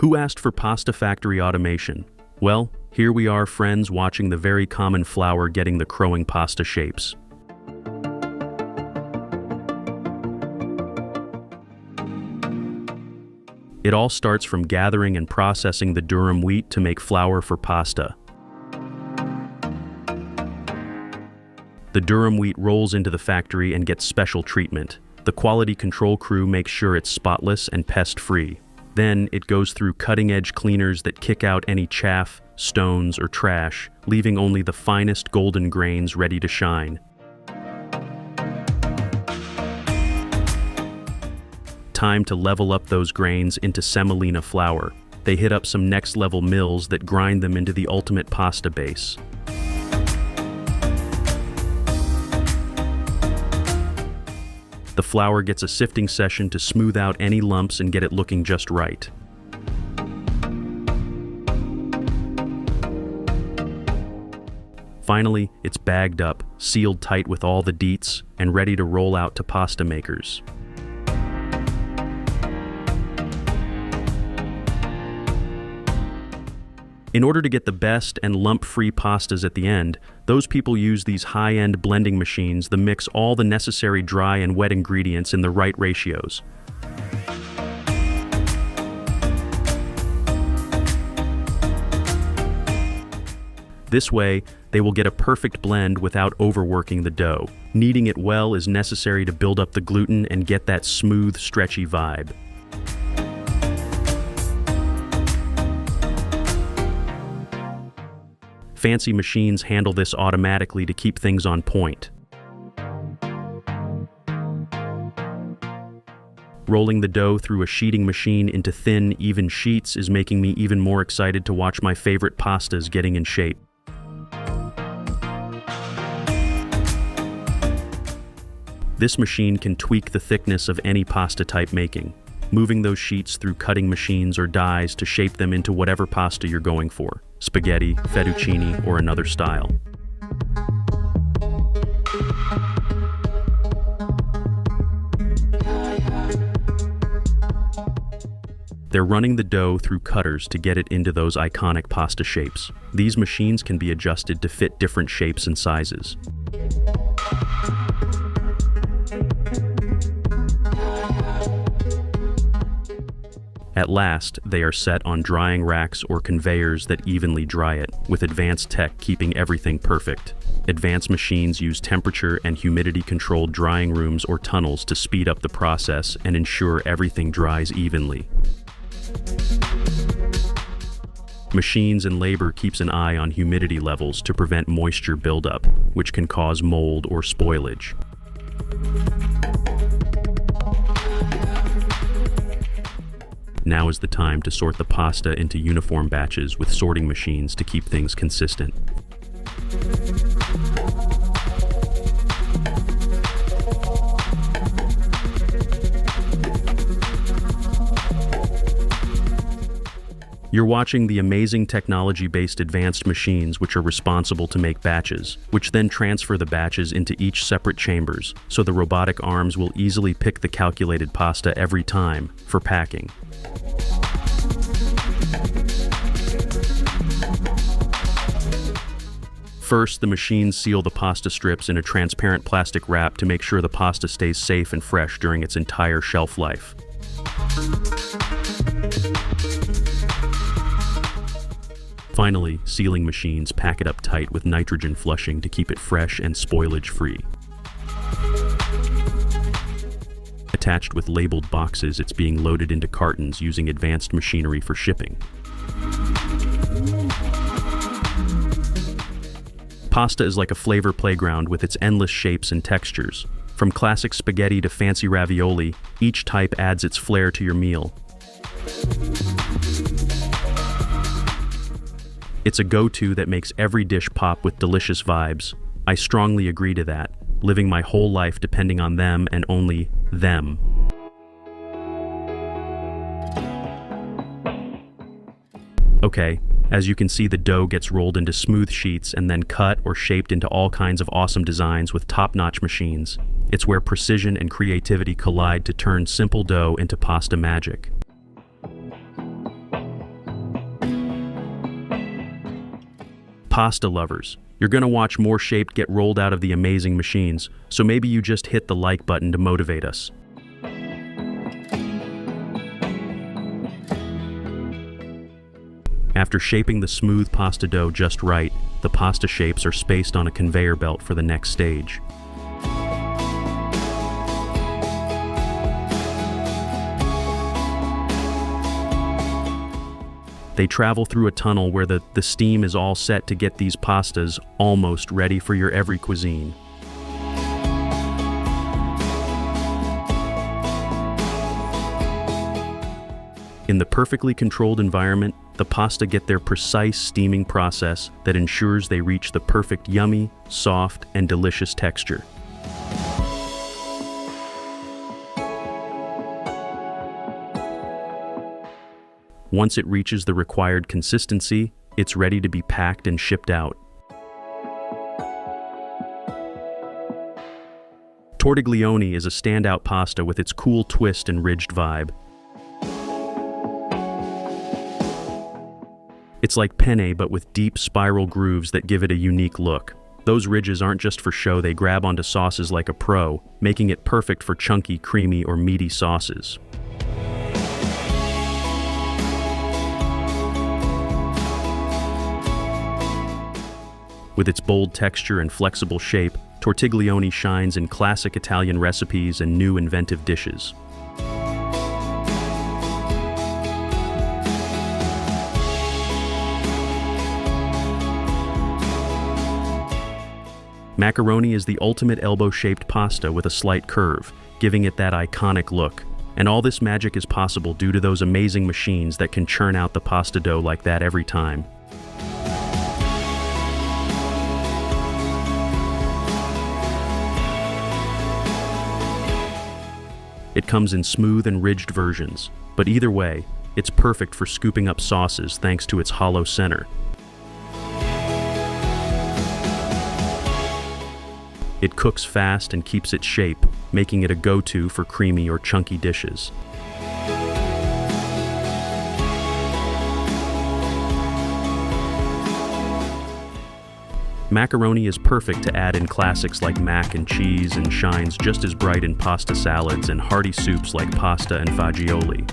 Who asked for pasta factory automation? Well, here we are, friends, watching the very common flour getting the crowing pasta shapes. It all starts from gathering and processing the durum wheat to make flour for pasta. The durum wheat rolls into the factory and gets special treatment. The quality control crew makes sure it's spotless and pest-free. Then it goes through cutting-edge cleaners that kick out any chaff, stones, or trash, leaving only the finest golden grains ready to shine. Time to level up those grains into semolina flour. They hit up some next-level mills that grind them into the ultimate pasta base. The flour gets a sifting session to smooth out any lumps and get it looking just right. Finally, it's bagged up, sealed tight with all the deets, and ready to roll out to pasta makers. In order to get the best and lump-free pastas at the end, those people use these high-end blending machines that mix all the necessary dry and wet ingredients in the right ratios. This way, they will get a perfect blend without overworking the dough. Kneading it well is necessary to build up the gluten and get that smooth, stretchy vibe. Fancy machines handle this automatically to keep things on point. Rolling the dough through a sheeting machine into thin, even sheets is making me even more excited to watch my favorite pastas getting in shape. This machine can tweak the thickness of any pasta type making, moving those sheets through cutting machines or dies to shape them into whatever pasta you're going for: spaghetti, fettuccine, or another style. They're running the dough through cutters to get it into those iconic pasta shapes. These machines can be adjusted to fit different shapes and sizes. At last, they are set on drying racks or conveyors that evenly dry it, with advanced tech keeping everything perfect. Advanced machines use temperature and humidity-controlled drying rooms or tunnels to speed up the process and ensure everything dries evenly. Machines and labor keeps an eye on humidity levels to prevent moisture buildup, which can cause mold or spoilage. Now is the time to sort the pasta into uniform batches with sorting machines to keep things consistent. You're watching the amazing technology-based advanced machines which are responsible to make batches, which then transfer the batches into each separate chambers, so the robotic arms will easily pick the calculated pasta every time for packing. First, the machines seal the pasta strips in a transparent plastic wrap to make sure the pasta stays safe and fresh during its entire shelf life. Finally, sealing machines pack it up tight with nitrogen flushing to keep it fresh and spoilage-free. Attached with labeled boxes, it's being loaded into cartons using advanced machinery for shipping. Pasta is like a flavor playground with its endless shapes and textures. From classic spaghetti to fancy ravioli, each type adds its flair to your meal. It's a go-to that makes every dish pop with delicious vibes. I strongly agree to that, living my whole life depending on them and only them. Okay, as you can see, the dough gets rolled into smooth sheets and then cut or shaped into all kinds of awesome designs with top-notch machines. It's where precision and creativity collide to turn simple dough into pasta magic. Pasta lovers, you're going to watch more shape get rolled out of the amazing machines, so maybe you just hit the like button to motivate us. After shaping the smooth pasta dough just right, the pasta shapes are spaced on a conveyor belt for the next stage. They travel through a tunnel where the steam is all set to get these pastas almost ready for your every cuisine. In the perfectly controlled environment, the pasta get their precise steaming process that ensures they reach the perfect yummy, soft, and delicious texture. Once it reaches the required consistency, it's ready to be packed and shipped out. Tortiglione is a standout pasta with its cool twist and ridged vibe. It's like penne but with deep spiral grooves that give it a unique look. Those ridges aren't just for show, they grab onto sauces like a pro, making it perfect for chunky, creamy, or meaty sauces. With its bold texture and flexible shape, tortiglione shines in classic Italian recipes and new inventive dishes. Macaroni is the ultimate elbow-shaped pasta with a slight curve, giving it that iconic look. And all this magic is possible due to those amazing machines that can churn out the pasta dough like that every time. It comes in smooth and ridged versions, but either way, it's perfect for scooping up sauces thanks to its hollow center. It cooks fast and keeps its shape, making it a go-to for creamy or chunky dishes. Macaroni is perfect to add in classics like mac and cheese and shines just as bright in pasta salads and hearty soups like pasta and fagioli.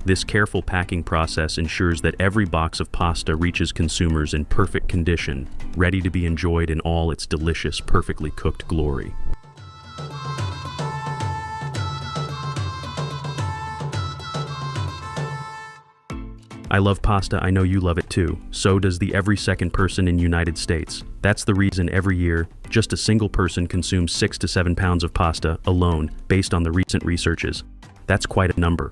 This careful packing process ensures that every box of pasta reaches consumers in perfect condition, ready to be enjoyed in all its delicious, perfectly cooked glory. I love pasta, I know you love it too. So does the every second person in the United States. That's the reason every year, just a single person consumes 6 to 7 pounds of pasta alone, based on the recent researches. That's quite a number.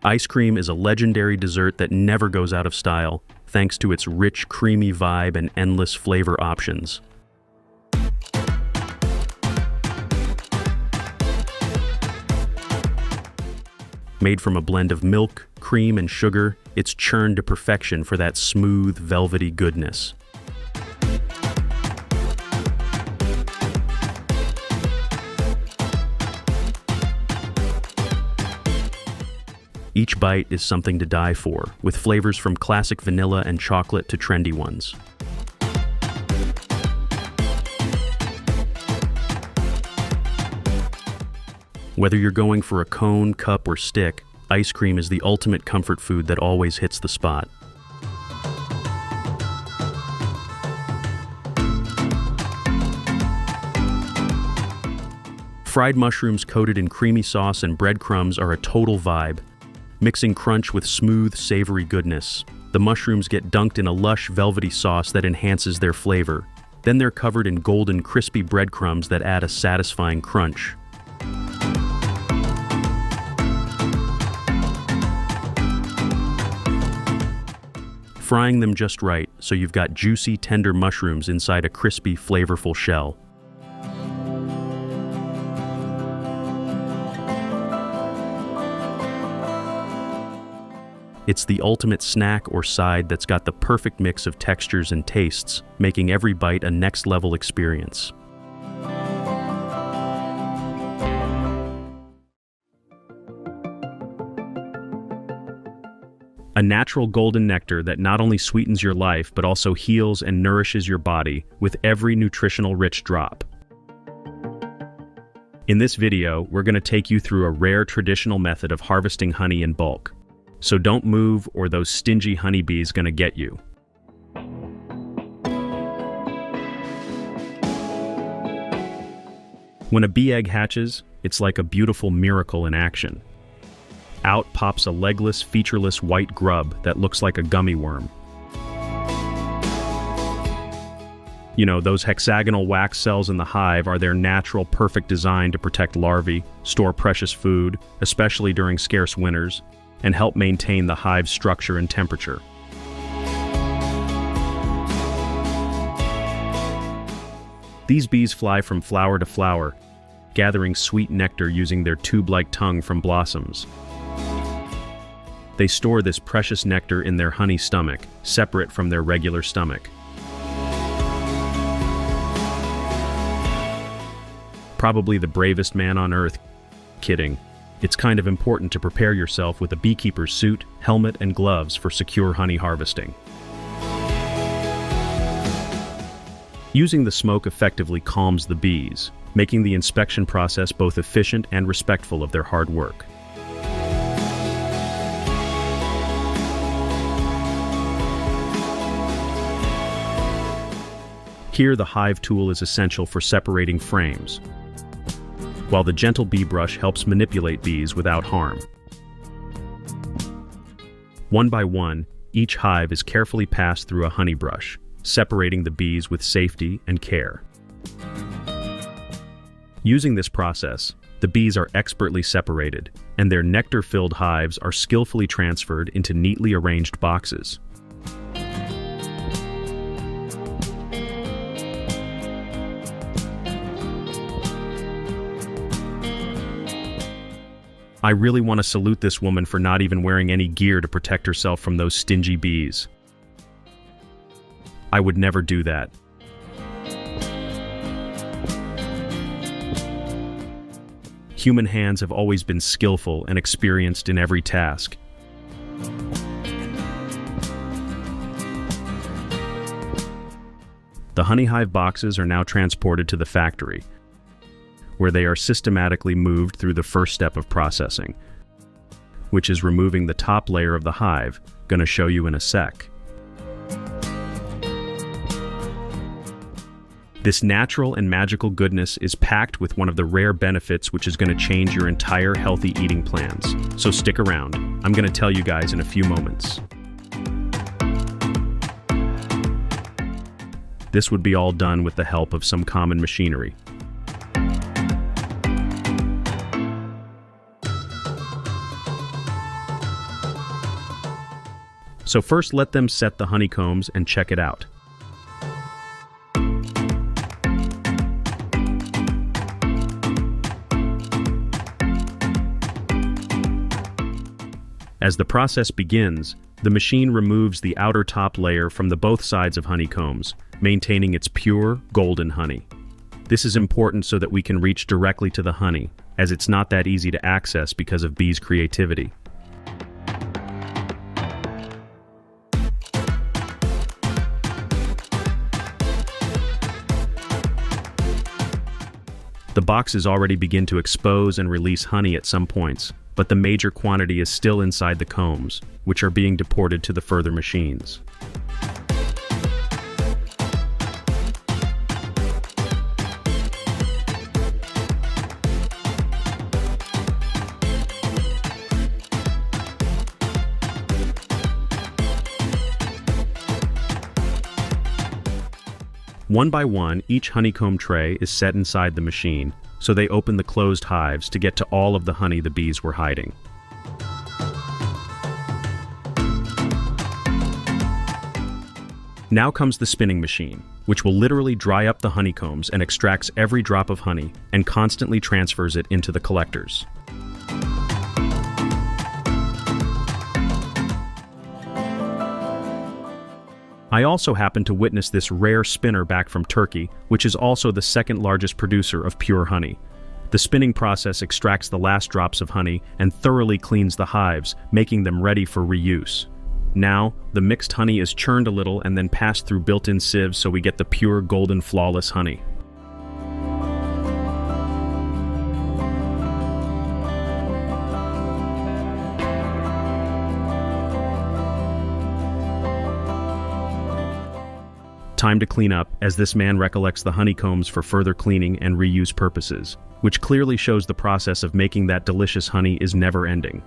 Ice cream is a legendary dessert that never goes out of style, thanks to its rich, creamy vibe and endless flavor options. Made from a blend of milk, cream, and sugar, it's churned to perfection for that smooth, velvety goodness. Each bite is something to die for, with flavors from classic vanilla and chocolate to trendy ones. Whether you're going for a cone, cup, or stick, ice cream is the ultimate comfort food that always hits the spot. Fried mushrooms coated in creamy sauce and breadcrumbs are a total vibe, mixing crunch with smooth, savory goodness. The mushrooms get dunked in a lush, velvety sauce that enhances their flavor. Then they're covered in golden, crispy breadcrumbs that add a satisfying crunch. Frying them just right, so you've got juicy, tender mushrooms inside a crispy, flavorful shell. It's the ultimate snack or side that's got the perfect mix of textures and tastes, making every bite a next-level experience. A natural golden nectar that not only sweetens your life but also heals and nourishes your body with every nutritional rich drop. In this video, we're going to take you through a rare traditional method of harvesting honey in bulk. So don't move or those stingy honeybees going to get you. When a bee egg hatches, it's like a beautiful miracle in action. Out pops a legless, featureless white grub that looks like a gummy worm. You know, those hexagonal wax cells in the hive are their natural, perfect design to protect larvae, store precious food, especially during scarce winters, and help maintain the hive's structure and temperature. These bees fly from flower to flower, gathering sweet nectar using their tube-like tongue from blossoms. They store this precious nectar in their honey stomach, separate from their regular stomach. Probably the bravest man on earth. Kidding. It's kind of important to prepare yourself with a beekeeper's suit, helmet, and gloves for secure honey harvesting. Using the smoke effectively calms the bees, making the inspection process both efficient and respectful of their hard work. Here, the hive tool is essential for separating frames, while the gentle bee brush helps manipulate bees without harm. One by one, each hive is carefully passed through a honey brush, separating the bees with safety and care. Using this process, the bees are expertly separated, and their nectar-filled hives are skillfully transferred into neatly arranged boxes. I really want to salute this woman for not even wearing any gear to protect herself from those stingy bees. I would never do that. Human hands have always been skillful and experienced in every task. The honey hive boxes are now transported to the factory, where they are systematically moved through the first step of processing, which is removing the top layer of the hive, gonna show you in a sec. This natural and magical goodness is packed with one of the rare benefits which is gonna change your entire healthy eating plans. So stick around, I'm gonna tell you guys in a few moments. This would be all done with the help of some common machinery. So first let them set the honeycombs and check it out. As the process begins, the machine removes the outer top layer from the both sides of honeycombs, maintaining its pure, golden honey. This is important so that we can reach directly to the honey, as it's not that easy to access because of bees' creativity. The boxes already begin to expose and release honey at some points, but the major quantity is still inside the combs, which are being deported to the further machines. One by one, each honeycomb tray is set inside the machine, so they open the closed hives to get to all of the honey the bees were hiding. Now comes the spinning machine, which will literally dry up the honeycombs and extracts every drop of honey and constantly transfers it into the collectors. I also happened to witness this rare spinner back from Turkey, which is also the second largest producer of pure honey. The spinning process extracts the last drops of honey and thoroughly cleans the hives, making them ready for reuse. Now, the mixed honey is churned a little and then passed through built-in sieves so we get the pure, golden, flawless honey. Time to clean up, as this man recollects the honeycombs for further cleaning and reuse purposes, which clearly shows the process of making that delicious honey is never ending.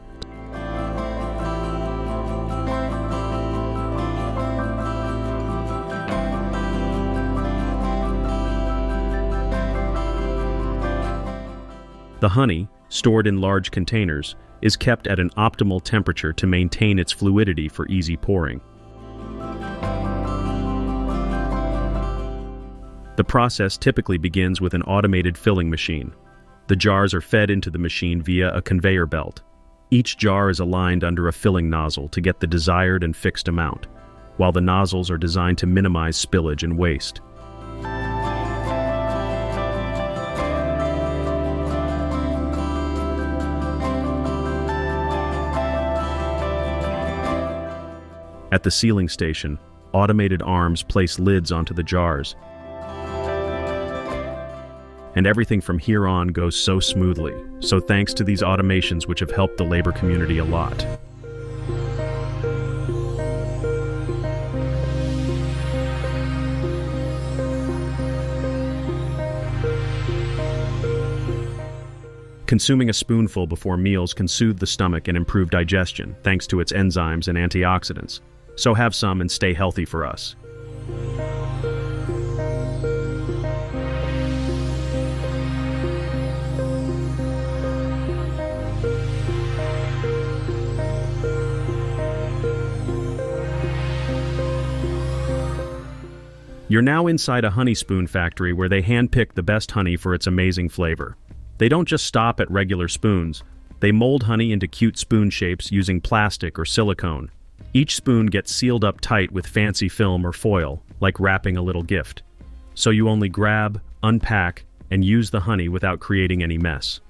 The honey, stored in large containers, is kept at an optimal temperature to maintain its fluidity for easy pouring. The process typically begins with an automated filling machine. The jars are fed into the machine via a conveyor belt. Each jar is aligned under a filling nozzle to get the desired and fixed amount, while the nozzles are designed to minimize spillage and waste. At the sealing station, automated arms place lids onto the jars, and everything from here on goes so smoothly. So thanks to these automations which have helped the labor community a lot. Consuming a spoonful before meals can soothe the stomach and improve digestion, thanks to its enzymes and antioxidants. So have some and stay healthy for us. You're now inside a honey spoon factory where they handpick the best honey for its amazing flavor. They don't just stop at regular spoons. They mold honey into cute spoon shapes using plastic or silicone. Each spoon gets sealed up tight with fancy film or foil, like wrapping a little gift. So you only grab, unpack, and use the honey without creating any mess.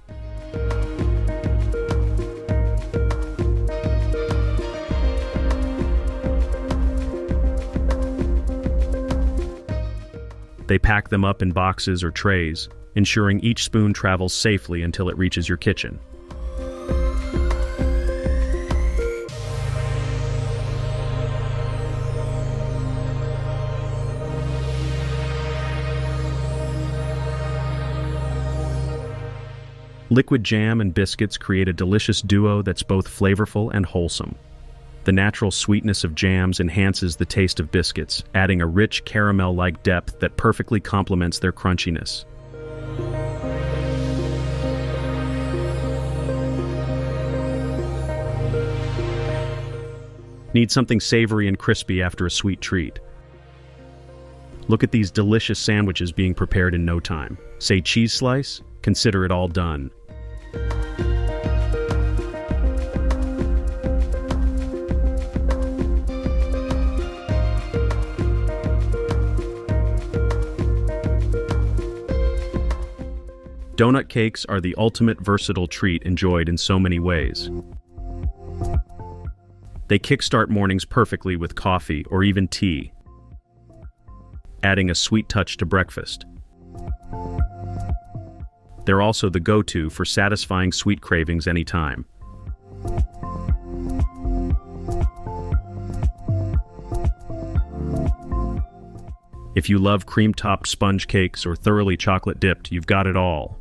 They pack them up in boxes or trays, ensuring each spoon travels safely until it reaches your kitchen. Liquid jam and biscuits create a delicious duo that's both flavorful and wholesome. The natural sweetness of jams enhances the taste of biscuits, adding a rich caramel-like depth that perfectly complements their crunchiness. Need something savory and crispy after a sweet treat? Look at these delicious sandwiches being prepared in no time. Say cheese slice? Consider it all done. Donut cakes are the ultimate versatile treat enjoyed in so many ways. They kickstart mornings perfectly with coffee or even tea, adding a sweet touch to breakfast. They're also the go-to for satisfying sweet cravings anytime. If you love cream-topped sponge cakes or thoroughly chocolate-dipped, you've got it all.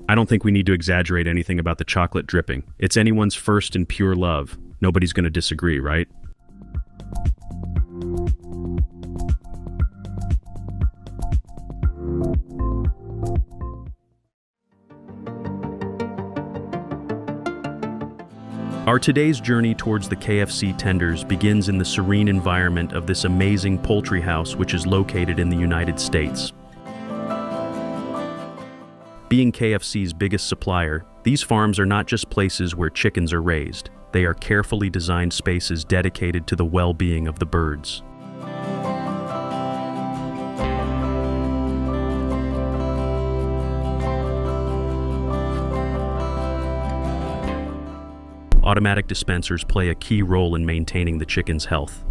I don't think we need to exaggerate anything about the chocolate dripping. It's anyone's first and pure love. Nobody's going to disagree, right? Our today's journey towards the KFC tenders begins in the serene environment of this amazing poultry house, which is located in the United States. Being KFC's biggest supplier, these farms are not just places where chickens are raised. They are carefully designed spaces dedicated to the well-being of the birds. Automatic dispensers play a key role in maintaining the chicken's health.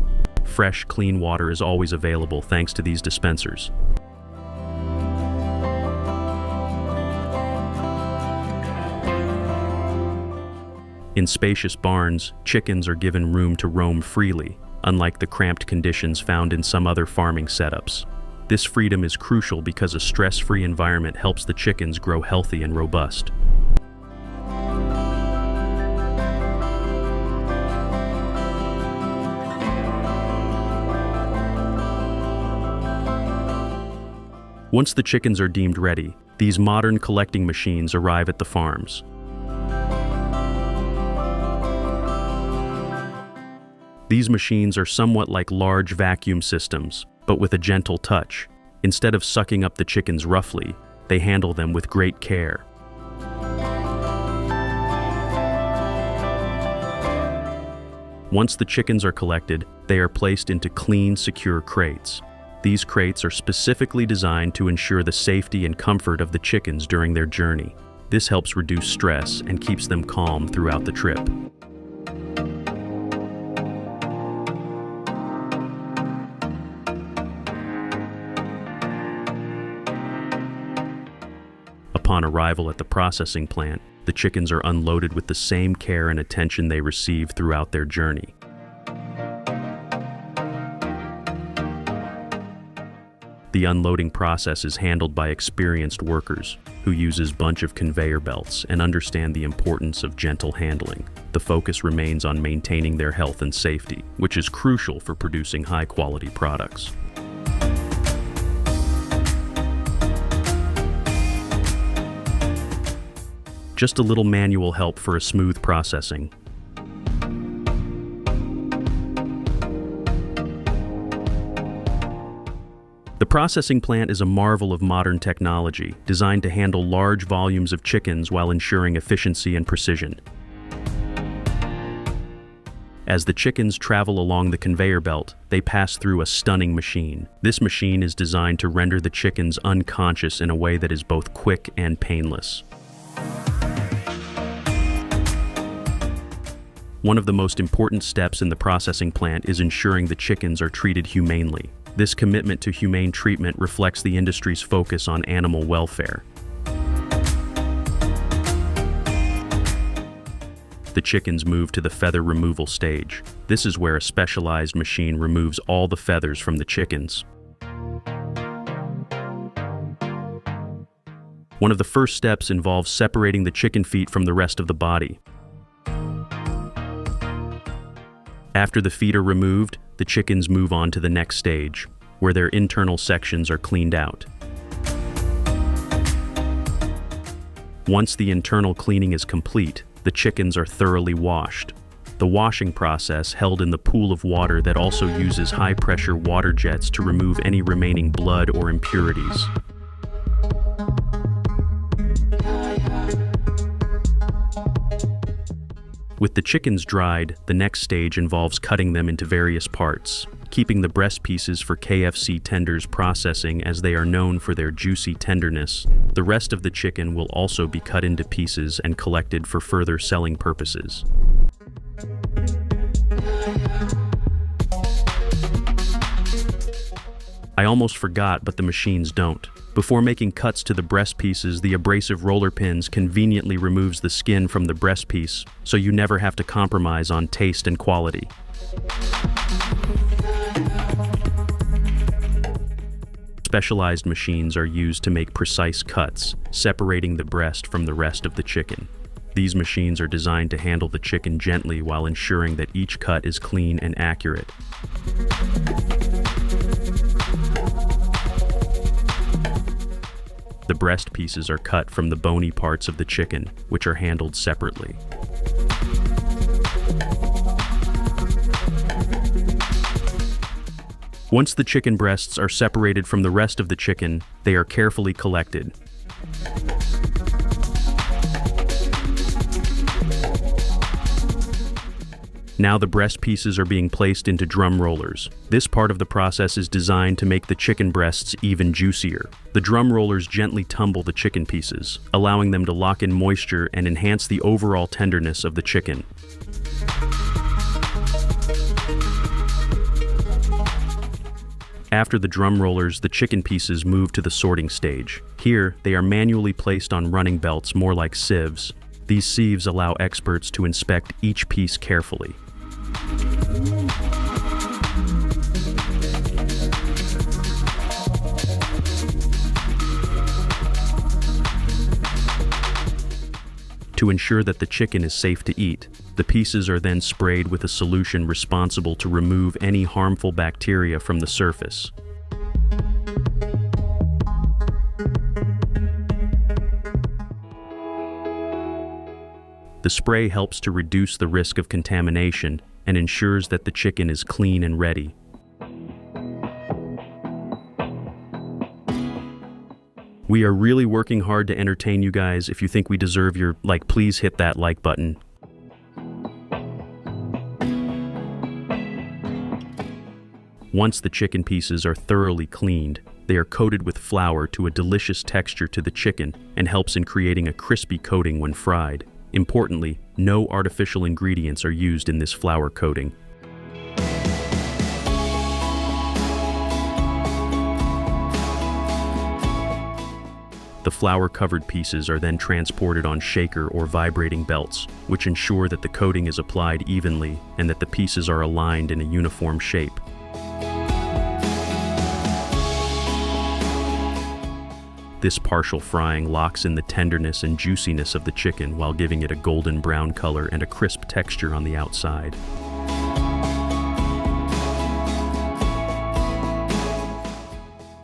Fresh, clean water is always available thanks to these dispensers. In spacious barns, chickens are given room to roam freely, unlike the cramped conditions found in some other farming setups. This freedom is crucial because a stress-free environment helps the chickens grow healthy and robust. Once the chickens are deemed ready, these modern collecting machines arrive at the farms. These machines are somewhat like large vacuum systems, but with a gentle touch. Instead of sucking up the chickens roughly, they handle them with great care. Once the chickens are collected, they are placed into clean, secure crates. These crates are specifically designed to ensure the safety and comfort of the chickens during their journey. This helps reduce stress and keeps them calm throughout the trip. Upon arrival at the processing plant, the chickens are unloaded with the same care and attention they receive throughout their journey. The unloading process is handled by experienced workers who use a bunch of conveyor belts and understand the importance of gentle handling. The focus remains on maintaining their health and safety, which is crucial for producing high-quality products. Just a little manual help for a smooth processing. The processing plant is a marvel of modern technology, designed to handle large volumes of chickens while ensuring efficiency and precision. As the chickens travel along the conveyor belt, they pass through a stunning machine. This machine is designed to render the chickens unconscious in a way that is both quick and painless. One of the most important steps in the processing plant is ensuring the chickens are treated humanely. This commitment to humane treatment reflects the industry's focus on animal welfare. The chickens move to the feather removal stage. This is where a specialized machine removes all the feathers from the chickens. One of the first steps involves separating the chicken feet from the rest of the body. After the feet are removed, the chickens move on to the next stage, where their internal sections are cleaned out. Once the internal cleaning is complete, the chickens are thoroughly washed. The washing process, held in the pool of water that also uses high-pressure water jets to remove any remaining blood or impurities. With the chickens dried, the next stage involves cutting them into various parts, keeping the breast pieces for KFC tenders processing as they are known for their juicy tenderness. The rest of the chicken will also be cut into pieces and collected for further selling purposes. I almost forgot, but the machines don't. Before making cuts to the breast pieces, the abrasive roller pins conveniently removes the skin from the breast piece, so you never have to compromise on taste and quality. Specialized machines are used to make precise cuts, separating the breast from the rest of the chicken. These machines are designed to handle the chicken gently while ensuring that each cut is clean and accurate. The breast pieces are cut from the bony parts of the chicken, which are handled separately. Once the chicken breasts are separated from the rest of the chicken, they are carefully collected. Now the breast pieces are being placed into drum rollers. This part of the process is designed to make the chicken breasts even juicier. The drum rollers gently tumble the chicken pieces, allowing them to lock in moisture and enhance the overall tenderness of the chicken. After the drum rollers, the chicken pieces move to the sorting stage. Here, they are manually placed on running belts more like sieves. These sieves allow experts to inspect each piece carefully. To ensure that the chicken is safe to eat, the pieces are then sprayed with a solution responsible to remove any harmful bacteria from the surface. The spray helps to reduce the risk of contamination and ensures that the chicken is clean and ready. We are really working hard to entertain you guys. If you think we deserve your like, please hit that like button. Once the chicken pieces are thoroughly cleaned, they are coated with flour to a delicious texture to the chicken and helps in creating a crispy coating when fried. Importantly, no artificial ingredients are used in this flour coating. The flour-covered pieces are then transported on shaker or vibrating belts, which ensure that the coating is applied evenly and that the pieces are aligned in a uniform shape. This partial frying locks in the tenderness and juiciness of the chicken while giving it a golden brown color and a crisp texture on the outside.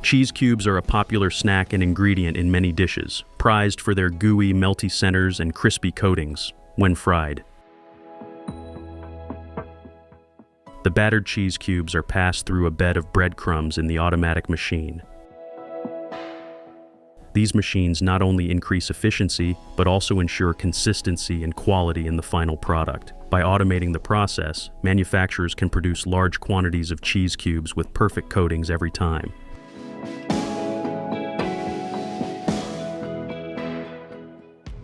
Cheese cubes are a popular snack and ingredient in many dishes, prized for their gooey, melty centers and crispy coatings when fried. The battered cheese cubes are passed through a bed of breadcrumbs in the automatic machine. These machines not only increase efficiency, but also ensure consistency and quality in the final product. By automating the process, manufacturers can produce large quantities of cheese cubes with perfect coatings every time.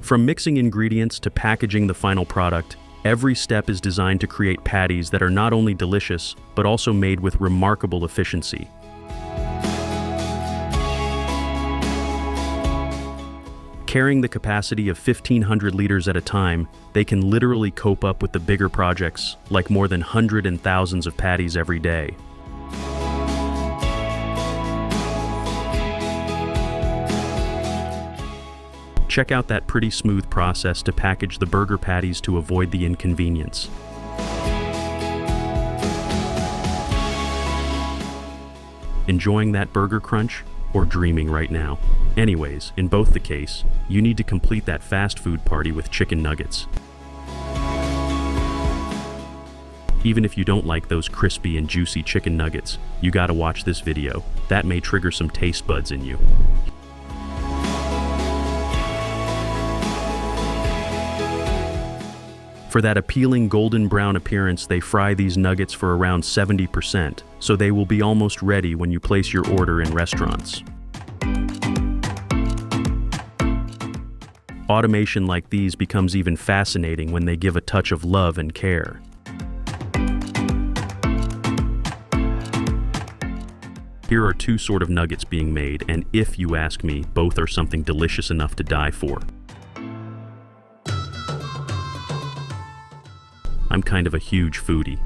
From mixing ingredients to packaging the final product, every step is designed to create patties that are not only delicious, but also made with remarkable efficiency. Carrying the capacity of 1,500 liters at a time, they can literally cope up with the bigger projects, like more than hundreds and thousands of patties every day. Check out that pretty smooth process to package the burger patties to avoid the inconvenience. Enjoying that burger crunch? Or dreaming right now? Anyways, in both the case, you need to complete that fast food party with chicken nuggets. Even if you don't like those crispy and juicy chicken nuggets, you gotta watch this video. That may trigger some taste buds in you. For that appealing golden brown appearance, they fry these nuggets for around 70%, so they will be almost ready when you place your order in restaurants. Automation like these becomes even fascinating when they give a touch of love and care. Here are two sort of nuggets being made, and if you ask me, both are something delicious enough to die for. I'm kind of a huge foodie,